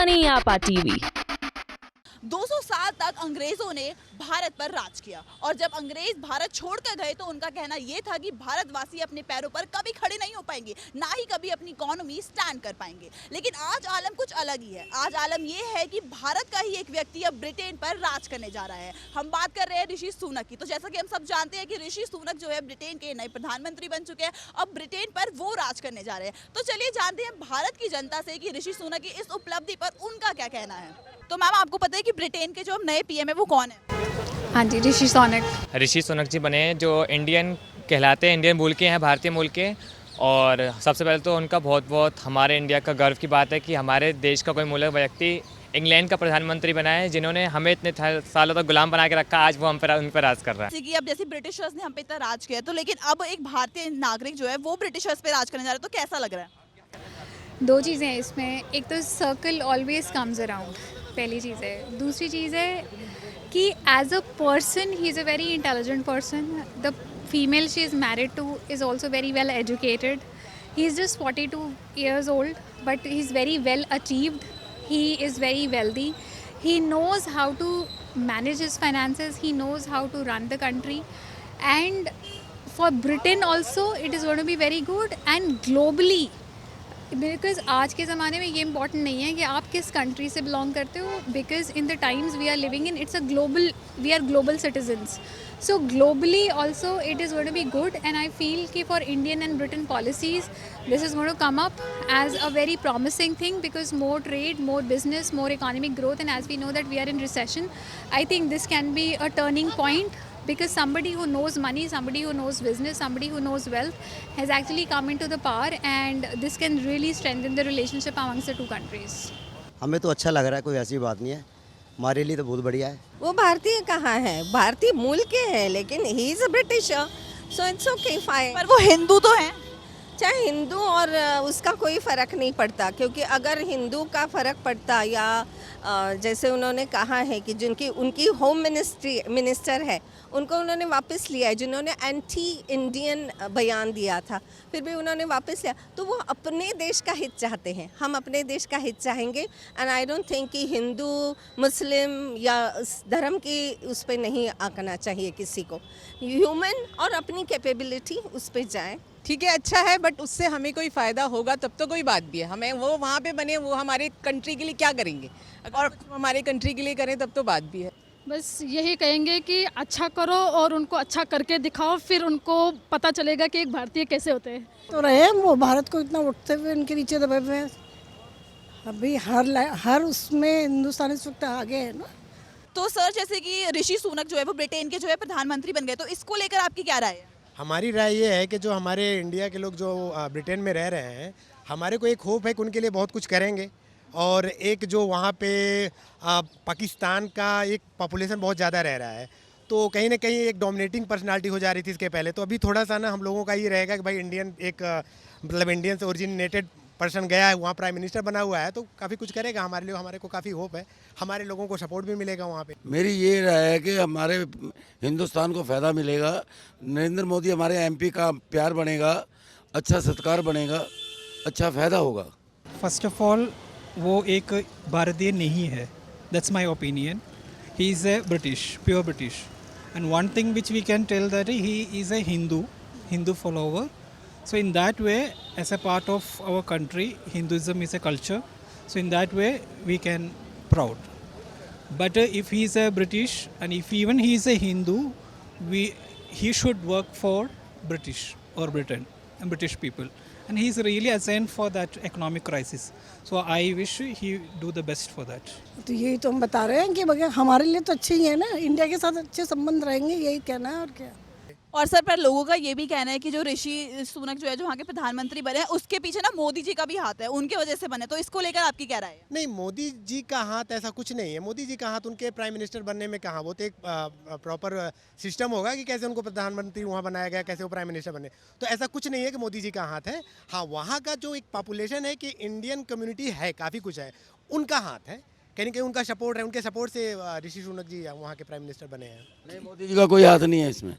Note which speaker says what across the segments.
Speaker 1: सनी आपा टीवी।
Speaker 2: 200 साल तक अंग्रेजों ने भारत पर राज किया और जब अंग्रेज भारत छोड़कर गए तो उनका कहना यह था कि भारतवासी अपने पैरों पर कभी खड़े नहीं हो पाएंगे, ना ही कभी अपनी इकोनॉमी स्टैंड कर पाएंगे। लेकिन आज आलम कुछ अलग ही है। आज आलम यह है कि भारत का ही एक व्यक्ति अब ब्रिटेन पर राज करने जा रहा है। हम बात कर रहे हैं ऋषि सुनक की। तो जैसा कि हम सब जानते हैं कि ऋषि सुनक जो है ब्रिटेन के नए प्रधानमंत्री बन चुके हैं, अब ब्रिटेन पर वो राज करने जा रहे हैं। तो चलिए जानते हैं भारत की जनता से कि ऋषि सुनक की इस उपलब्धि पर उनका क्या कहना है। तो मैम, आपको पता है कि ब्रिटेन के जो नए पीएम है वो कौन है?
Speaker 3: हाँ जी, ऋषि सुनक।
Speaker 4: ऋषि सुनक जी बने हैं, जो इंडियन कहलाते हैं, इंडियन मूल के हैं, भारतीय मूल के। और सबसे पहले तो उनका बहुत बहुत हमारे इंडिया का गर्व की बात है कि हमारे देश का कोई मूलक व्यक्ति इंग्लैंड का प्रधानमंत्री बना है, जिन्होंने हमें इतने सालों तक गुलाम बना के रखा। आज वो उन पर राज कर रहा है।
Speaker 2: जैसे कि अब जैसे ब्रिटिशर्स ने हम पे इतना राज किया, तो लेकिन अब एक भारतीय नागरिक जो है वो ब्रिटिशर्स पे राज करने जा रहा है, तो कैसा लग रहा है?
Speaker 3: दो चीज़ें हैं इसमें। एक तो सर्कल ऑलवेज कम्स अराउंड, पहली चीज़ है। दूसरी चीज़ है कि as a person he is a very intelligent person. The female she is married to is also very well educated. He is just 42 years old, but he is very well achieved. He is very wealthy. He knows how to manage his finances. He knows how to run the country. And for Britain also, it is going to be very good. And globally, because आज के ज़माने में ये important नहीं है कि आप किस कंट्री से बिलोंग करते हो, because in the times we are living in, it's a global, we are global citizens. So globally also it is going to be good. And I feel कि for Indian and Britain policies this is going to come up as a very promising thing, because more trade, more business, more economic growth, and as we know that we are in recession, I think this can be a turning point, because somebody who knows money, somebody who knows business, somebody who knows wealth has actually come into the power, and this can really strengthen the relationship amongst the two countries.
Speaker 5: हमें तो अच्छा लग रहा है, कोई ऐसी बात नहीं है, हमारे लिए तो बहुत बढ़िया है।
Speaker 6: वो भारतीय कहाँ है, भारतीय मूल के हैं, लेकिन ही is a britisher, so it's okay fine.
Speaker 2: पर वो हिंदू तो हैं।
Speaker 6: चाहे हिंदू और उसका कोई फ़र्क नहीं पड़ता, क्योंकि अगर हिंदू का फ़र्क पड़ता, या जैसे उन्होंने कहा है कि जिनकी उनकी होम मिनिस्टर है, उनको उन्होंने वापस लिया है, जिन्होंने एंटी इंडियन बयान दिया था, फिर भी उन्होंने वापस लिया, तो वो अपने देश का हित चाहते हैं। हम अपने देश का हित चाहेंगे। एंड आई डोंट थिंक कि हिंदू मुस्लिम या धर्म की उस पर नहीं आंकना चाहिए किसी को। ह्यूमन और अपनी कैपेबिलिटी उस पर जाए।
Speaker 7: ठीक है, अच्छा है, बट उससे हमें कोई फ़ायदा होगा तब तो कोई बात भी है। हमें वो वहाँ पे बने, वो हमारे कंट्री के लिए क्या करेंगे, और हमारे कंट्री के लिए करें तब तो बात भी है।
Speaker 8: बस यही कहेंगे कि अच्छा करो और उनको अच्छा करके दिखाओ, फिर उनको पता चलेगा कि एक भारतीय कैसे होते हैं।
Speaker 9: तो रहे वो भारत को इतना उठते हुए उनके नीचे दबे हुए हैं। अभी हर उसमें हिंदुस्तान इस वक्त आगे है ना।
Speaker 2: तो सर, जैसे कि ऋषि सुनक जो है वो ब्रिटेन के जो है प्रधानमंत्री बन गए, तो इसको लेकर आपकी क्या राय है?
Speaker 10: हमारी राय ये है कि जो हमारे इंडिया के लोग जो ब्रिटेन में रह रहे हैं, हमारे को एक होप है कि उनके लिए बहुत कुछ करेंगे। और एक जो वहाँ पे पाकिस्तान का एक पॉपुलेशन बहुत ज़्यादा रह रहा है, तो कहीं ना कहीं एक डोमिनेटिंग पर्सनालिटी हो जा रही थी इसके पहले। तो अभी थोड़ा सा ना हम लोगों का ये रहेगा कि भाई इंडियन एक मतलब इंडियन से ओरिजिनेटेड पर्सन गया है, वहाँ प्राइम मिनिस्टर बना हुआ है, तो काफ़ी कुछ करेगा हमारे लिए। हमारे को काफ़ी होप है, हमारे लोगों को सपोर्ट भी मिलेगा वहाँ पे।
Speaker 11: मेरी ये राय है कि हमारे हिंदुस्तान को फ़ायदा मिलेगा। नरेंद्र मोदी हमारे एमपी का प्यार बनेगा, अच्छा सत्कार बनेगा, अच्छा फ़ायदा होगा।
Speaker 12: फर्स्ट ऑफ ऑल वो एक भारतीय नहीं है, that's my opinion. He is a British, pure British, and one thing which we can tell that he is a Hindu follower. So in that way, as a part of our country, Hinduism is a culture. So in that way, we can proud. But if he is a British, and if even he is a Hindu, he should work for British or Britain and British people. And he is really ascend for that economic crisis. So I wish he do the best for that.
Speaker 9: तो यही तो हम बता रहे हैं कि बगैर हमारे लिए तो अच्छे ही है ना, इंडिया के साथ अच्छे संबंध रहेंगे, यही कहना है और क्या।
Speaker 2: और सर, पर लोगों का ये भी कहना है कि जो ऋषि सुनक जो है जो वहाँ के प्रधानमंत्री बने हैं, उसके पीछे ना मोदी जी का भी हाथ है, उनके वजह से बने। तो इसको लेकर आपकी क्या राय है?
Speaker 10: नहीं, मोदी जी का हाथ ऐसा कुछ नहीं है। मोदी जी का हाथ उनके प्राइम मिनिस्टर बनने में कहाँ, वो तो एक प्रॉपर सिस्टम होगा कि कैसे उनको प्रधानमंत्री वहाँ बनाया गया, कैसे वो प्राइम मिनिस्टर बने। तो ऐसा कुछ नहीं है कि मोदी जी का हाथ है। हाँ, वहाँ का जो एक पॉपुलेशन है कि इंडियन कम्युनिटी है, काफ़ी कुछ है, उनका हाथ है। कहीं ना कहीं उनका सपोर्ट है, उनके सपोर्ट से ऋषि सुनक जी वहाँ के प्राइम मिनिस्टर बने हैं।
Speaker 11: नहीं, मोदी जी का कोई हाथ नहीं है इसमें।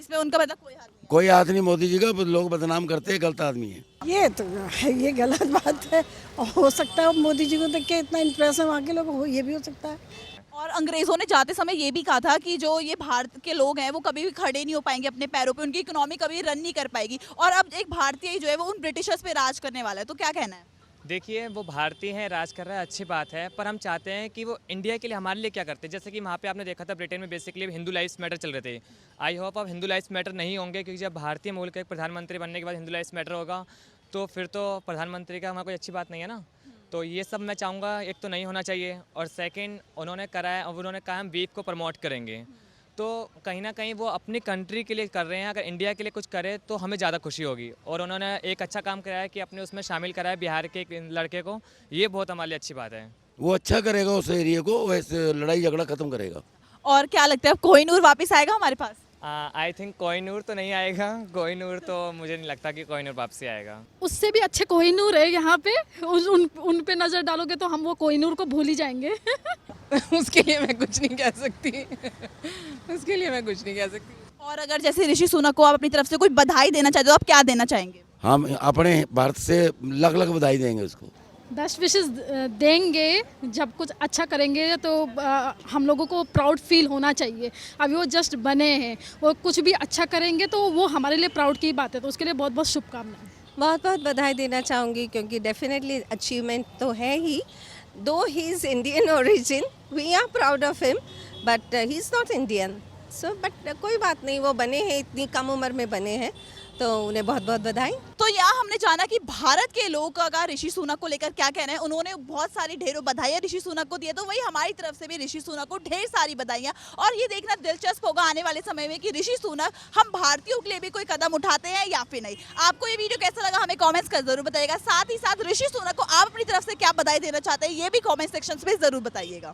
Speaker 2: इसमें उनका मतलब कोई हाथ नहीं
Speaker 11: कोई हाथ नहीं मोदी जी का, लोग बदनाम करते हैं, गलत आदमी है।
Speaker 9: ये तो है, ये गलत बात है। और हो सकता है मोदी जी को देख के इतना इंप्रेस है वहाँ के लोग, हो ये भी हो सकता है।
Speaker 2: और अंग्रेजों ने जाते समय ये भी कहा था कि जो ये भारत के लोग हैं वो कभी भी खड़े नहीं हो पाएंगे अपने पैरों पे, उनकी इकोनॉमी कभी रन नहीं कर पाएगी। और अब एक भारतीय जो है वो उन ब्रिटिशर्स पे राज करने वाला है, तो क्या कहना है?
Speaker 4: देखिए, वो भारतीय हैं, राज कर रहा है, अच्छी बात है, पर हम चाहते हैं कि वो इंडिया के लिए हमारे लिए क्या करते हैं। जैसे कि वहाँ पे आपने देखा था ब्रिटेन में बेसिकली हिंदू लाइव्स मैटर चल रहे थे। आई होप अब हिंदू लाइव्स मैटर नहीं होंगे, क्योंकि जब भारतीय मूल का एक प्रधानमंत्री बनने के बाद हिंदू लाइव्स मैटर होगा तो फिर तो प्रधानमंत्री का हमारा कोई अच्छी बात नहीं है ना। तो ये सब मैं चाहूँगा, एक तो नहीं होना चाहिए, और सेकंड उन्होंने करा है, और उन्होंने कहा हम बीफ को प्रमोट करेंगे, तो कहीं ना कहीं वो अपनी कंट्री के लिए कर रहे हैं। अगर इंडिया के लिए कुछ करे तो हमें ज़्यादा खुशी होगी। और उन्होंने एक अच्छा काम कराया कि अपने उसमें शामिल कराया बिहार के एक लड़के को, ये बहुत हमारे लिए अच्छी बात है।
Speaker 11: वो अच्छा करेगा उस एरिया को, वैसे लड़ाई झगड़ा खत्म करेगा।
Speaker 2: और क्या लगता है कोहिनूर वापस आएगा हमारे पास?
Speaker 4: आई थिंक कोहिनूर तो नहीं आएगा, कोहिनूर तो मुझे नहीं लगता कि कोहिनूर वापसी आएगा।
Speaker 8: उससे भी अच्छे कोहिनूर है यहाँ पे, उन पे नज़र डालोगे तो हम वो कोहिनूर को भूल ही जाएंगे।
Speaker 7: उसके लिए मैं कुछ नहीं कह सकती। उसके लिए मैं कुछ नहीं कह सकती।
Speaker 2: और अगर जैसे ऋषि सुनक को आप अपनी तरफ से कोई बधाई देना चाहते हो, आप क्या देना चाहेंगे?
Speaker 11: हम अपने भारत से लग लग बधाई देंगे उसको।
Speaker 8: 10 विशेस देंगे, जब कुछ अच्छा करेंगे तो हम लोगों को प्राउड फील होना चाहिए। अभी वो जस्ट बने हैं, वो कुछ भी अच्छा करेंगे तो वो हमारे लिए प्राउड की बात है, तो उसके लिए बहुत बहुत शुभकामनाएं।
Speaker 6: बहुत बहुत बधाई देना चाहूँगी, क्योंकि डेफिनेटली अचीवमेंट तो है ही। Though he is Indian origin, we are proud of him, but he is not Indian. So but कोई बात नहीं, वो बने हैं, इतनी कम उम्र में बने हैं, तो उन्हें बहुत बहुत बधाई।
Speaker 2: तो यहाँ हमने जाना कि भारत के लोग का ऋषि सुनक को लेकर क्या कहना है। उन्होंने बहुत सारी ढेरों बधाइयाँ ऋषि सुनक को दी है, तो वही हमारी तरफ से भी ऋषि सुनक को ढेर सारी बधाइयाँ। और ये देखना दिलचस्प होगा आने वाले समय में कि ऋषि सुनक हम भारतीयों के लिए भी कोई कदम उठाते हैं या फिर नहीं। आपको ये वीडियो कैसा लगा हमें कॉमेंट्स कर जरूर बताइएगा। साथ ही साथ ऋषि सुनक को आप अपनी तरफ से क्या बधाई देना चाहते हैं ये भी कॉमेंट सेक्शन में जरूर बताइएगा।